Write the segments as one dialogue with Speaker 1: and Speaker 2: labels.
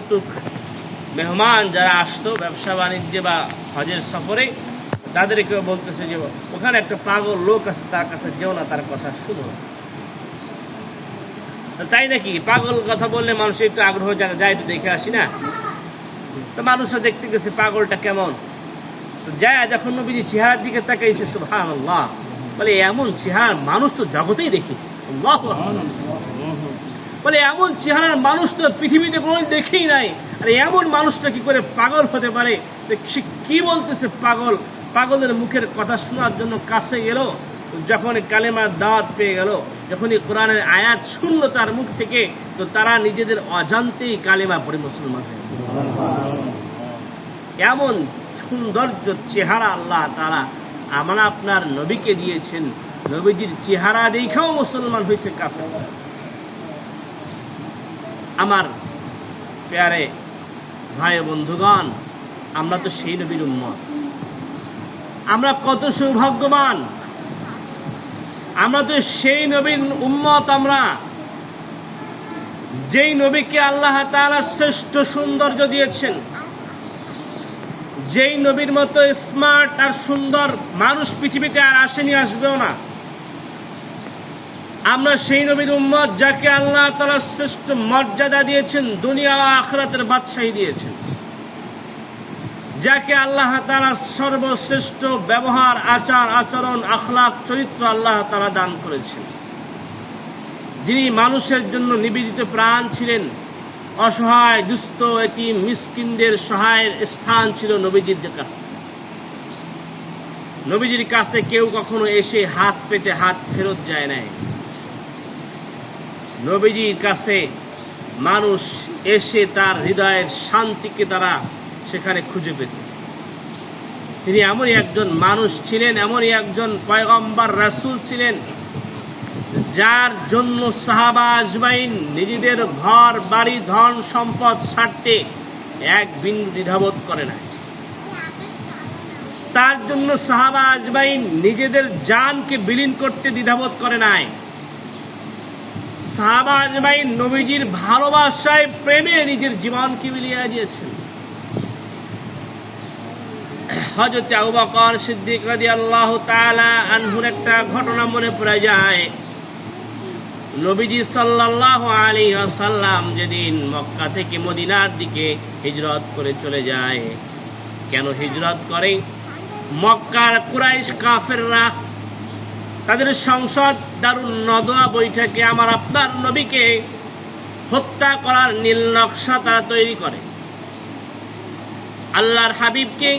Speaker 1: আগন্তুক মেহমান যারা আসতো ব্যবসা বাণিজ্যে বা হজের সফরে, তাদেরকে বলতেছে যে ওখানে একটা পাগল লোক আছে, তার কাছে যেও না, তার কথা শুনো। তাই নাকি? পাগল কথা বললে মানুষের একটু আগ্রহ যায়, একটু দেখে আসি না? তো মানুষরা দেখতে গেছে পাগলটা কেমন। তো যায় যখন নবীজি চেহারার দিকে তাকাইছে, সুবহানাল্লাহ, বলে এমন চেহারার মানুষ তো জগতেই দেখি। বলে এমন চেহারার মানুষ তো পৃথিবীতে কোনো দেখেই নাই, আর এমন মানুষটা কি করে পাগল হতে পারে? সে কি বলতেছে পাগল? পাগলের মুখের কথা শোনার জন্য কাছে গেল, যখন কালেমার দাওয়াত পেয়ে গেল, যখনই কোরআনের আয়াত শুনলো তার মুখ থেকে, তো তারা নিজেদের অজান্তেই কালেমা পড়ে মুসলমান হয়ে গেল। এমন সৌন্দর্য চেহারা আল্লাহ তাআলা আমার আপনার নবীকে দিয়েছেন। নবীজির চেহারা দেখাও মুসলমান হয়েছে কাফের। আমার প্যারে ভাই বন্ধুগণ, আমরা তো সেই নবীর উম্মত। আমরা কত সৌভাগ্যবান, আমরা তো সেই নবীর উম্মত। আমরা যেই নবীকে আল্লাহ তাআলা শ্রেষ্ঠ সৌন্দর্য দিয়েছেন, যেই নবীর মতো স্মার্ট আর সুন্দর মানুষ পৃথিবীতে আর আসেনি, আসবেও না। আমরা সেই নবীর উম্মত যাকে আল্লাহ তাআলা শ্রেষ্ঠ মর্যাদা দিয়েছেন, দুনিয়া ও আখিরাতের বাদশাহী দিয়েছেন, যাকে আল্লাহ তাআলা সর্বশ্রেষ্ঠ ব্যবহার, আচার আচরণ, আখলাক, চরিত্র আল্লাহ তাআলা দান করেছেন, যিনি মানুষের জন্য নিবেদিত প্রাণ ছিলেন। অসহায়, দুস্থ, এতিম, মিসকিনদের সহায়ের স্থান ছিল নবীজির কাছে। নবীজির কাছে কেউ কখনো এসে হাত পেতে হাত ফেরত যায় নাই। নবীজির কাছে মানুষ এসে তার হৃদয়ের শান্তিকে তারা সেখানে খুঁজে পেত। তিনি এমনই একজন মানুষ ছিলেন, এমনই একজন পয়গম্বর রাসূল ছিলেন, যার জন্য সাহাবা আজমাইন নিজেদের ঘর বাড়ি ধন সম্পদ ছাড়তে এক বিন্দু দ্বিধাবোধ করে না। তার জন্য সাহাবা আজমাইন নিজেদের জানকে বিলীন করতে দ্বিধাবোধ করে নাই। সাহাবা আজমাইন নবীজির ভালোবাসায়, প্রেমে নিজের জীবনকে বিলিয়ে দিয়েছেন। হযরত আবু বকর সিদ্দিক রাদিয়াল্লাহু তাআলা আনহুর একটা ঘটনা মনে পড়ে যায়। নবীজি সাল্লাল্লাহু আলাইহি ওয়াসাল্লাম যেদিন মক্কা থেকে মদিনার দিকে হিজরত করে চলে যায়। কেন হিজরত করে? মক্কার কুরাইশ কাফেররা তাদের সংসদ দারুন নদওয়া বৈঠকে আমার আপনার নবীকে হত্যা করার নীল নকশা তারা তৈরি করে। আল্লাহর হাবিবকে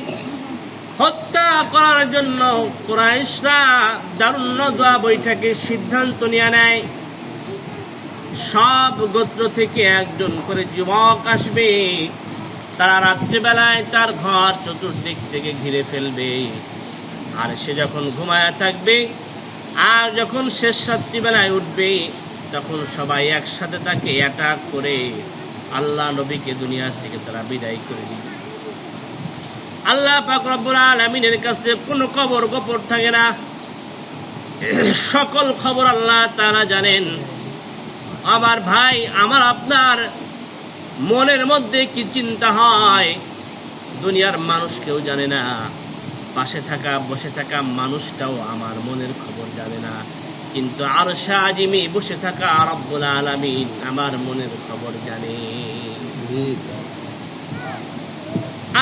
Speaker 1: হত্যা করার জন্য কুরাইশরা দারুন নদওয়া বৈঠকে সিদ্ধান্ত নিয়ে নেয়, সব গোত্র থেকে একজন করে যুবক আসবে, তারা রাত্রিবেলায় তার ঘর চতুর্দিক থেকে ঘিরে ফেলবে, আর সে যখন ঘুমায়া থাকবে আর যখন শেষ রাত্রিবেলায় উঠবে, তখন সবাই একসাথে তাকে অ্যাটাক করে আল্লাহ নবীকে দুনিয়া থেকে তারা বিদায় করে দিবে। আল্লাহ পাক রব্বুল আলামিনের কাছে কোনো খবর গোপন থাকে না, সকল খবর আল্লাহ তাআলা জানেন। আমার ভাই, আমার আপনার মনের মধ্যে কি চিন্তা হয় দুনিয়ার মানুষ কেউ জানে না। পাশে থাকা বসে থাকা মানুষটাও আমার মনের খবর জানে না, কিন্তু আরশে আজিমে বসে থাকা রব্বুল আলামিন আমার মনের খবর জানে।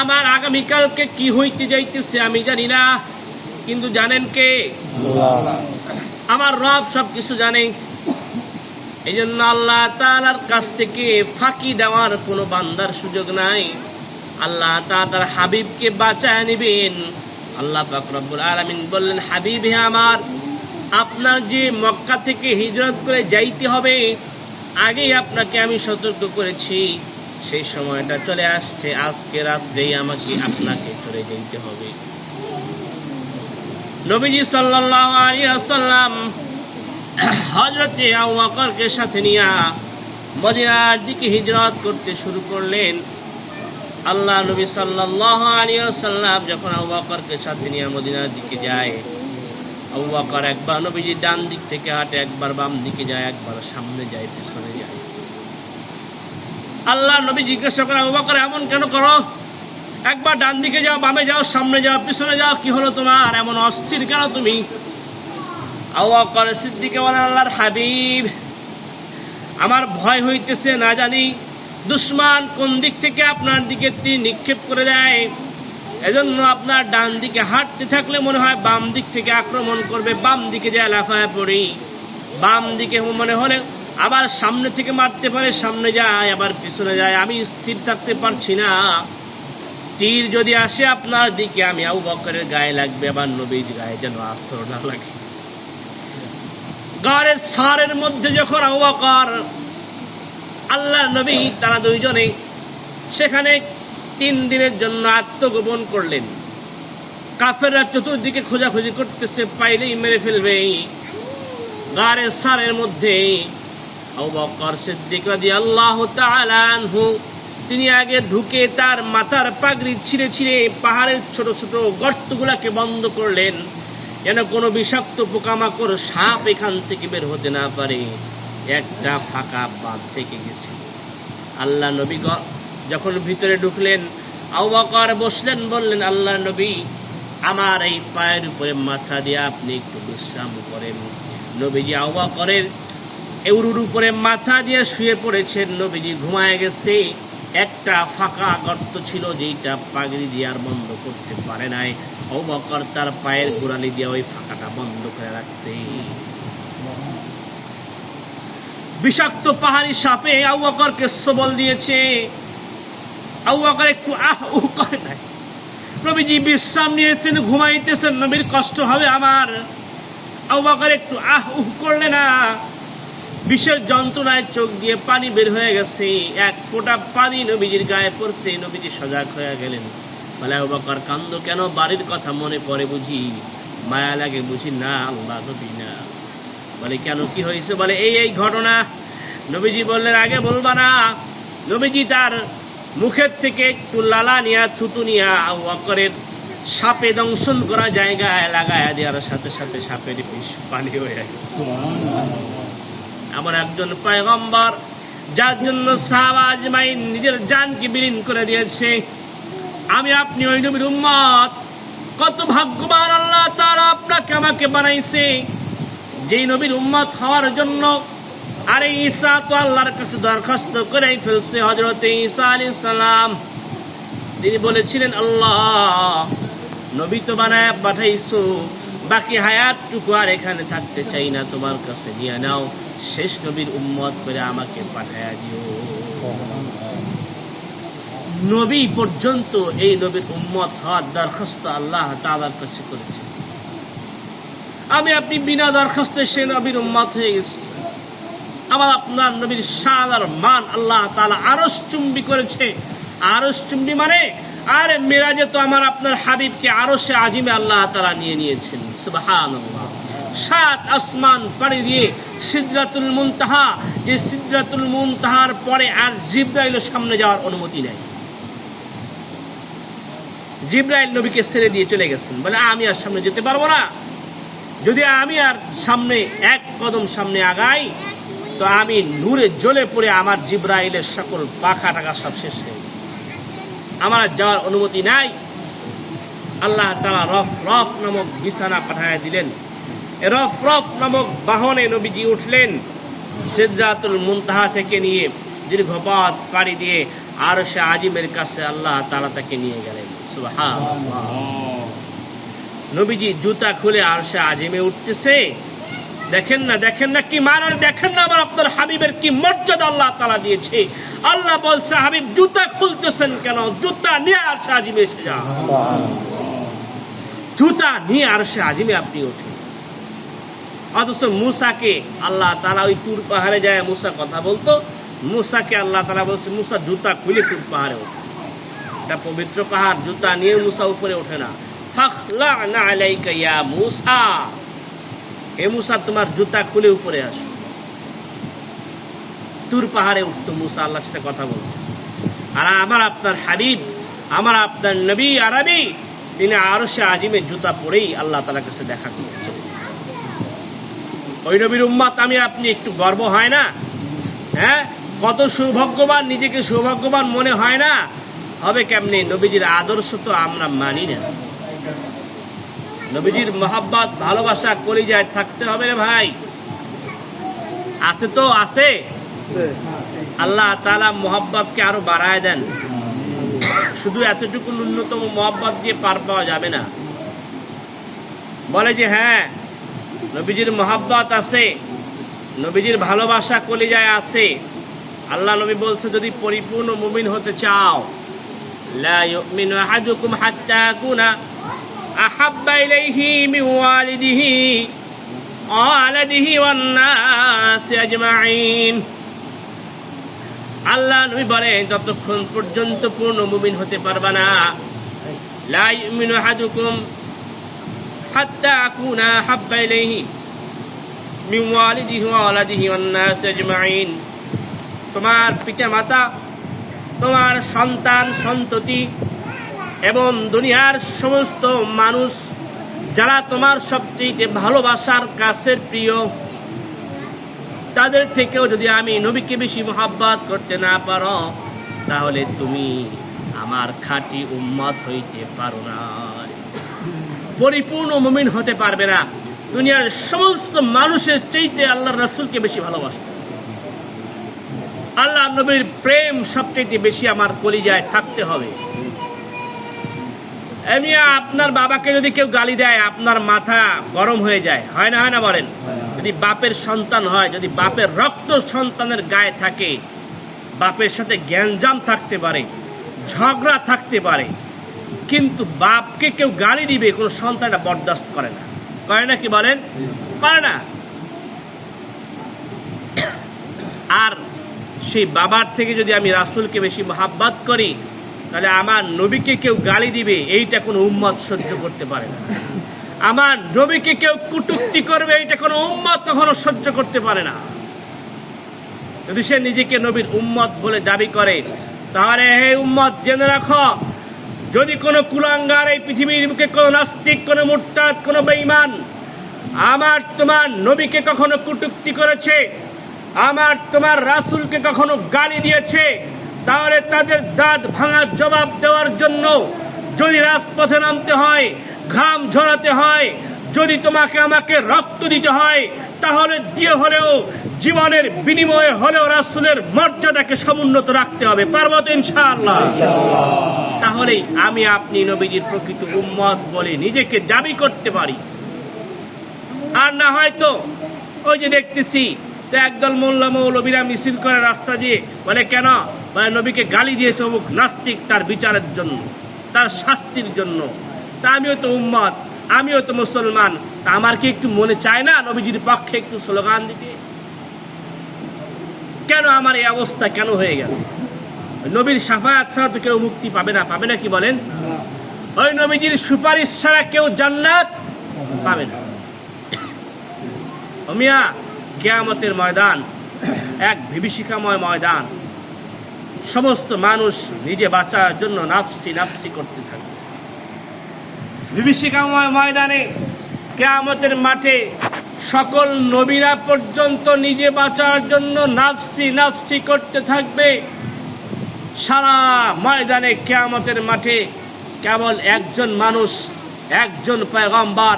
Speaker 1: আমার আগামীকালকে কি হইতে যাইতেছে আমি জানি না, কিন্তু জানেন কে? আমার রব সবকিছু জানে। এই জন্য আল্লাহ তাআলার কাছ থেকে ফাঁকি দেওয়ার কোনো বান্দার সুযোগ নাই। আল্লাহ তাআলা তার হাবিবকে বাঁচায় নেবেন। আল্লাহ পাক রব্বুল আলামিন বললেন, হাবিব হে আমার, আপনার যে মক্কা থেকে হিজরত করে যাইতে হবে, আগেই আপনাকে আমি সতর্ক করেছি, সেই সময়টা চলে আসছে। আজকে রাত্রেই আপনাকে চলে যেতে হবে। নবীজি সাল্লাল্লাহু আলাইহি ওয়াসাল্লাম হযরত আবু বকরকে সাথে নিয়ে মদিনার দিকে হিজরত করতে শুরু করলেন। আল্লাহ নবী সাল্লাল্লাহু আলাইহি ওয়াসাল্লাম যখন আবু বকরকে সাথে নিয়ে মদিনার দিকে যায়, আবু বকর একবার নবীজির ডান দিক থেকে হাঁটে, একবার বাম দিকে যায়, একবার সামনে যায়, পিছনে যায়। আল্লাহ নবী জিজ্ঞাসা করে, আবু বকর এমন কেন করো? একবার ডান দিকে যাও, বামে যাও, সামনে যাও, পিছনে যাও, কি হলো তোমার? এমন অস্থির কেন তুমি? আবু বকর সিদ্দিক বলেন, আল্লাহর হাবিব, আমার ভয় হইতেছে, না জানি দুশমন কোন দিক থেকে আপনার দিকে তীর নিক্ষেপ করে দেয়। এজন্য আপনার ডান দিকে হাঁটতে থাকলে মনে হয় বাম দিক থেকে আক্রমণ করবে, বাম দিকে যায় লাফায় পড়ি। বাম দিকে মনে হলে আবার সামনে থেকে মারতে পারে, সামনে যায়, আবার পিছনে যায়, আমি স্থির থাকতে পারছি না। তীর যদি আসে আপনার দিকে, আমি আবু বকরের গায়ে লাগবে, আবার নবীর গায়ে যেন আসর না লাগে। গাড়ের সারের মধ্যে যখন আবু বকর আল্লাহর নবী তারা দুইজনে সেখানে 3 দিনের জন্য আত্মগোপন করলেন। কাফেররা চতুর্দিকে খোঁজাখুঁজি করতেছে, পাইলেই মেরে ফেলবে। গাড়ের সারের মধ্যে আবু বকর সিদ্দিক রাদিয়াল্লাহু তাআলা আনহু তিনি আগে ঢুকে তার মাথার পাগড়ি ছিঁড়ে ছিঁড়ে পাহাড়ের ছোট ছোট গর্তগুলাকে বন্ধ করলেন, যেন কোনো বিষাক্ত পোকামাকড় সাপ এখান থেকে বের হতে না পারে। একটা ফাঁকা বাঁধ থেকে গেছে। আল্লাহ নবী যখন ভিতরে ঢুকলেন, আবু বকর বসলেন, বললেন, আল্লাহ নবী, আমার এই পায়ের উপরে মাথা দিয়ে আপনি একটু বিশ্রাম করেন। নবীজি আবু বকরের এউরুর উপরে মাথা দিয়ে শুয়ে পড়েছেন। নবীজি ঘুমায় গেছে। একটা ফাঁকা গর্ত ছিল, যেইটা পাগড়ি দিয়ে আর বন্ধ করতে পারে নাই। আবু বকর তার পায়ের গোড়ালি দিয়ে ওই ফাঁকাটা বন্ধ করে রাখছে। বিষাক্ত পাহাড়ি সাপে আবু বকরকে সবল দিয়েছে। আবু বকর একটু আহ উহ করে নাই। নবীজি বিশ্রাম নিয়েছেন, ঘুমাইতেছেন, নবীর কষ্ট হবে আমার। আবু বকর একটু আহ উহ করলে না। বিষের যন্ত্রণায় চোখ দিয়ে পানি বের হয়ে গেছে। এক ফোঁটা পানি নবীজির গায়ে পড়ছে। নবীজি সজাগ হয়ে গেলেন। বলে, আবু বকর কান্দো কেন? বাড়ির কথা মনে পড়ে বুঝি? মায়া লাগে বুঝি? না আল্লাহ নবী না। বলে, কেন, কি হয়েছে? বলে, এই ঘটনা। নবীজি বললেন, আগে বলবা না। নবীজি তার মুখের থেকে একটু লালা নিয়া, থুতু নিয়া আবু বকরের সাপে দংশন করা জায়গায় লাগায় দেওয়ার সাথে সাথে সাপের বিষ পানি হয়ে গেছে। এমন একজন পয়গম্বর যার জন্য সাহাবা আজমাইন নিজের জানকে বিলীন করে দিয়েছে। আমি আপনি ওই নবীর উম্মত। কত ভাগ্যবান আল্লাহ তাআলা আপনাকে আমাকে বানাইছে যেই নবীর উম্মত হওয়ার জন্য। আরে ঈসা তো আল্লাহর কাছে দরখাস্ত করে ফেলছে। হযরত ঈসা আলাইহিস সালাম তিনি বলেছিলেন, আল্লাহ নবী তো বানায় পাঠাইছো, বাকি হায়াতটুকু আর এখানে থাকতে চাই না, তোমার কাছে নিয়ে নাও, শেষ নবীর উম্মত করে আমাকে পাঠায়া দিও। নবী পর্যন্ত এই নবীর উম্মত হওয়ার দরখাস্ত আল্লাহ তাআলার কাছে করেছে। আমি আপনি বিনা দরখাস্তে সে নবীর উম্মত হয়ে গেছি। আমার আপনার নবীর শান আর মান আল্লাহ তাআলা আরশ চুম্বি করেছে। আরশ চুম্বি মানে, আরে মেরাজে তো আমার আপনার হাবিবকে আরশে আজিমে আল্লাহ তাআলা নিয়ে নিয়েছেন। সুবহানাল্লাহ। 7 আসমান পাড়ি দিয়ে সিদরাতুল মুনতাহা, যে সিদরাতুল মুনতাহার পরে আর জিবরাইলের সামনে যাওয়ার অনুমতি নেই। জিবরাইল নবীকে ছেড়ে দিয়ে চলে গেছেন। বলে, আমি আর সামনে যেতে পারবো না। যদি আমি আর সামনে এক কদম সামনে আগাই তো আমি নূরে জ্বলে পড়ে আমার জিবরাইলের সকল পাখা টাকা সব শেষ হয়ে যাবে। আমার আর যাওয়ার অনুমতি নাই। আল্লাহ তাআলা রফ নামক বিছানা পাঠায় দিলেন। রফ নামক বাহনে নবীজি উঠলেন। সিদরাতুল মুনতাহা থেকে নিয়ে দীর্ঘ পথ পাড়ি দিয়ে আরশে আজিমের কাছে আল্লাহ তাআলা তাকে নিয়ে গেলেন। সুবহানাল্লাহ। নবীজি জুতা খুলে আরশে আজিমে উঠতেছে। দেখেন না কি মানার, দেখেন না আমার আপনার হাবিবের কি মর্যাদা আল্লাহ তাআলা দিয়েছে। আল্লাহ বলছে, হাবিব জুতা খুলতেছেন কেন? জুতা নিয়ে আরশে আজিমে এসে যান। জুতা নিয়ে আরশে আজিমে আপনি ওঠেন। অথচ মুসাকে আল্লাহ তাআলা ওই তুর পাহাড়ে যায় মুসা কথা বলতো। মুসাকে আল্লাহ তাআলা বলছে, মুসা জুতা খুলে তুর পাহাড়ে ওঠে। এটা পবিত্র পাহাড়, জুতা নিয়ে মুসা উপরে ওঠে না। ফাখলা'না আলাইকা ইয়া মুসা, হে মুসা তোমার জুতা খুলে উপরে আসো। তুর পাহাড়ে উঠতো মুসা, আল্লাহর সাথে কথা বলতো। আর আমার আপনার হাবিব, আমার আপনার নবী আরবি, তিনি আরশে আজিমে জুতা পরেই আল্লাহ তাআলার কাছে দেখা করতে। ওই নবীর উম্মত আমি আপনি একটু গর্ব হয় না? হ্যাঁ, কত সৌভাগ্যবান, নিজেকে সৌভাগ্যবান মনে হয় না? হবে কেমনে? নবীজির আদর্শ তো আমরা মানি না। নবীজির মহব্বত ভালোবাসা কলিজায় থাকতে হবে রে ভাই। আছে তো আছে। আল্লাহ তাআলা মহব্বতকে আরো বাড়ায় দেন। শুধু এতটুকু ন্যূনতম মহব্বত দিয়ে পার পাওয়া যাবে না। বলে যে হ্যাঁ নবীজির মহব্বত আছে, নবীজির ভালোবাসা কলিজায় আছে। আল্লাহ নবী বলছে যদি পরিপূর্ণ মুমিন হতে চাও, লা ইউমিনু আহাদুকুম হাত্তা আকুনা আহাব্বা ইলাইহি মিন ওয়ালিদিহি ওয়ালাদিহি ওয়ান নাসি আজমাইন। আল্লাহ নবী বলেন যতক্ষণ পর্যন্ত পূর্ণ মুমিন হতে পারবা না, লা ইউমিনু আহাদুকুম হাত্তা আকুনা আহাব্বা ইলাইহি মিন ওয়ালিদিহি ওয়ালাদিহি ওয়ান নাসি আজমাইন। তোমার পিতা মাতা, তোমার সন্তান সন্ততি এবং দুনিয়ার সমস্ত মানুষ যারা তোমার সবচেয়ে ভালোবাসার কাছের প্রিয়, তাদের থেকেও যদি আমি নবীকে বেশি মহব্বত করতে না পারো, তাহলে তুমি আমার খাঁটি উম্মত হইতে পারো না, পরিপূর্ণ মুমিন হতে পারবে না। দুনিয়ার সমস্ত মানুষের চাইতে আল্লাহর রাসূলকে বেশি ভালোবাসো। আল্লাহ নবীর প্রেম সবচেয়ে বেশি আমার কলিজায় থাকতে হবে। এমনি আপনার বাবাকে যদি কেউ গালি দেয় আপনার মাথা গরম হয়ে যায়, হয় না? হয় না বলেন? যদি বাপের সন্তান হয়, যদি বাপের রক্ত সন্তানের গায়ে থাকে, বাপের সাথে গ্যাঞ্জাম থাকতে পারে, ঝগড়া থাকতে পারে, কিন্তু বাপকে কেউ গালি দিবে কোনো সন্তানটা বরদাস্ত করে না। করে না কি বলেন? করে না। আর সেই বাবার থেকে যদি আমি রাসূলকে বেশি মহব্বত করি, তাহলে আমার নবীকে কেউ গালি দিবে এইটা কোনো উম্মত সহ্য করতে পারে না। আমার নবীকে কেউ কটূক্তি করবে এইটা কোনো উম্মত কখনো সহ্য করতে পারে না। যদি সে নিজেকে নবীর উম্মত বলে দাবি করে, তাহলে হে উম্মত জেনে রাখো, যদি কোনো কুলাঙ্গার এই পৃথিবীর বুকে, কোনো নাস্তিক, কোনো মুরতাদ, কোনো বেঈমান আমার তোমার নবীকে কখনো কটূক্তি করেছে, আমার তোমার রাসূলকে কখনো গালি দিয়েছে, তাহলে তাদের দাঁত ভাঙার জবাব দেওয়ার জন্য যদি রাজপথে নামতে হয়, ঘাম ঝরাতে হয়, যদি তোমাকে আমাকে রক্ত দিতে হয়, তাহলে দিয়ে হলেও জীবনের বিনিময়ে হলেও রাসূলের মর্যাদাকে সমুন্নত রাখতে হবে। পারবো তো ইনশাআল্লাহ? তাহলেই আমি আপনি নবীজির প্রকৃত উম্মত বলে নিজেকে দাবি করতে পারি। আর না হয়তো ওই যে দেখতেছি তো একদল মোল্লা মৌলবীরা মিছিল করে রাস্তা দিয়ে, বলে কেন? বলে নবীকে গালি দিয়েছে অমুক নাস্তিক, তার বিচারের জন্য, তার শাস্তির জন্য। তা আমিও তো উম্মত, আমিও তো মুসলমান, তা আমার কি একটু মনে চায় না নবীজির পক্ষে একটু স্লোগান দিতে? কেন আমার এই অবস্থা কেন হয়ে গেল? নবীর শাফায়াত ছাড়া তো কেউ মুক্তি পাবে না। পাবে না কি বলেন? ওই নবীজির সুপারিশ ছাড়া কেউ জান্নাত পাবে না। মিয়া, কিয়ামতের ময়দান এক বিভীষিকাময় ময়দান। সমস্ত মানুষ নিজে বাঁচার জন্য নাফসি নাফসি করতে থাকে। বিভীষিকাময় ময়দানে কিয়ামতের মাঠে সকল নবীরা পর্যন্ত নিজে বাঁচার জন্য নাফসি নাফসি করতে থাকবে। সারা ময়দানে কিয়ামতের মাঠে কেবল একজন মানুষ, একজন পয়গম্বর,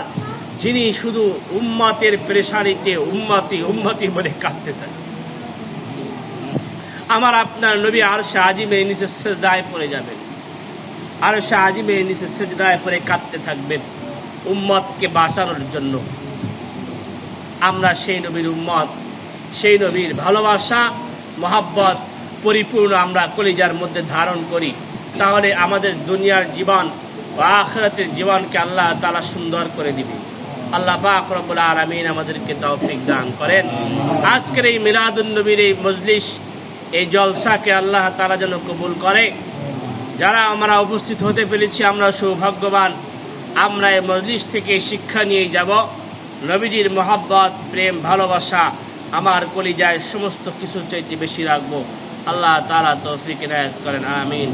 Speaker 1: যিনি শুধু উম্মতের পেরেশানিতে উম্মতি উম্মতি বলে কাঁদতে থাকে। আমার আপনার নবী আরশে আজিমের নিচে সিজদায় পড়ে যাবেন, আরশে আজিমের নিচে সিজদায় পড়ে কাঁদতে থাকবেন উম্মতকে বাঁচানোর জন্য। আমরা সেই নবীর উম্মত, সেই নবীর ভালোবাসা মহব্বত পরিপূর্ণ আমরা কলিজার মধ্যে ধারণ করি, তাহলে আমাদের দুনিয়ার জীবন ও আখিরাতের জীবনকে আল্লাহ তাআলা সুন্দর করে দিবে। আল্লাহ পাক রব্বুল আলামিন আমাদেরকে তৌফিক দান করেন। আজকের এই মিলাদুন নবীর এই মজলিস, এই জলসাকে আল্লাহ তাআলা যেন কবুল করে। যারা আমরা উপস্থিত হতে পেরেছি আমরা সৌভাগ্যবান। আমরা এই মজলিস থেকে শিক্ষা নিয়ে যাব, নবীজির মহব্বত, প্রেম, ভালোবাসা আমার কলিজায় সমস্ত কিছু চাইতে বেশি রাখবো। আল্লাহ তাআলা তৌফিক ইনায়াত করেন। আমিন।